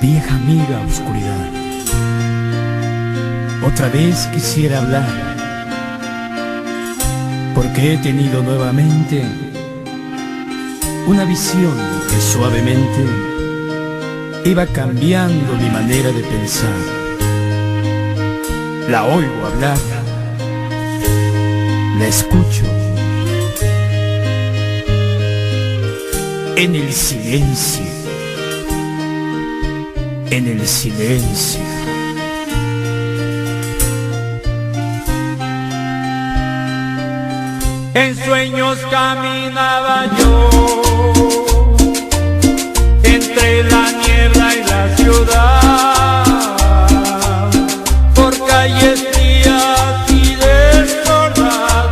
Vieja amiga oscuridad, otra vez quisiera hablar, porque he tenido nuevamente una visión que suavemente iba cambiando mi manera de pensar. La oigo hablar, la escucho en el silencio, en el silencio. En sueños caminaba yo entre la niebla y la ciudad, por calles frías y desoladas,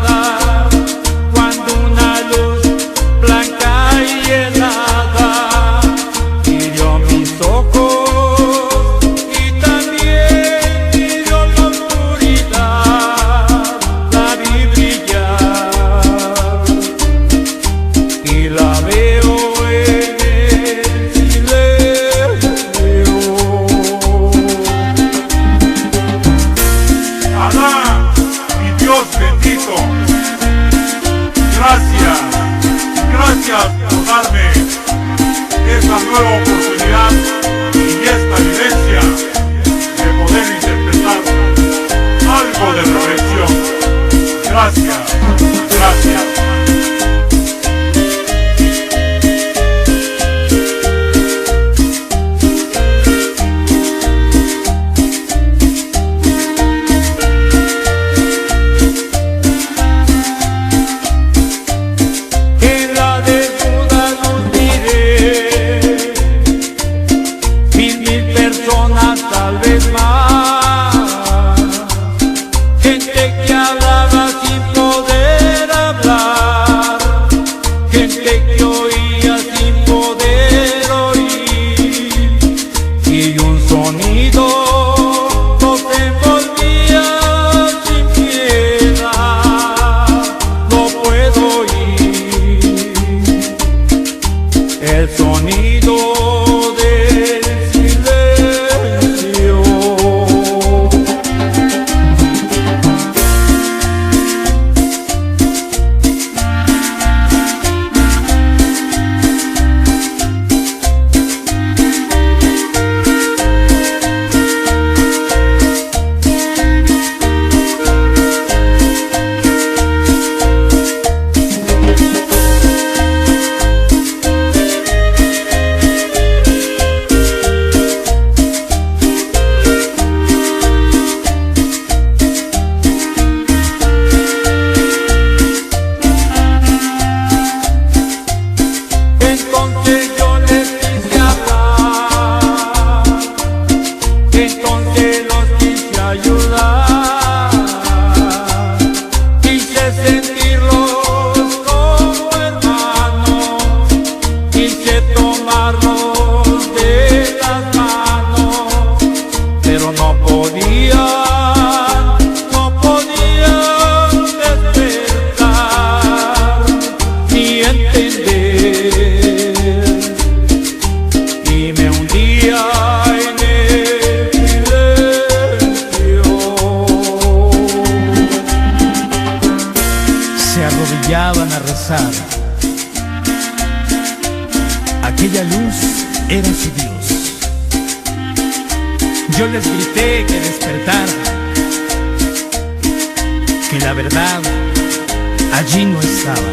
cuando una luz blanca y helada hirió mis ojos y también hirió la oscuridad. La vi brillar y la veo en el silencio. Alá, mi Dios bendito, gracias por darme esta nueva oportunidad y esta vivencia de poder interpretar algo de reflexión. Gracias. En la desnuda luz miré mil personas, tal vez más, gente que hablaba sin poder hablar, gente que oía sin poder oír, y un sonido nos envolvía sin piedad. No puedo oír el sonido del silencio. Entonces yo les quise hablar, entonces los quise ayudar, quise sentirlos como hermanos, quise tomarlos de las manos, pero no podían despertar ni entender. Y me hundía en el silencio. Se arrodillaban a rezar. Aquella luz era su Dios. Yo les grité que despertaran, que la verdad allí no estaba,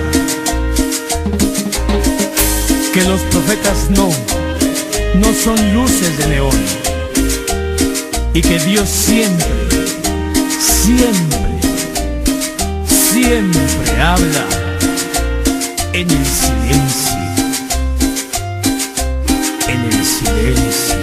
que los profetas no son luces de neón, y que Dios siempre habla en el silencio, en el silencio.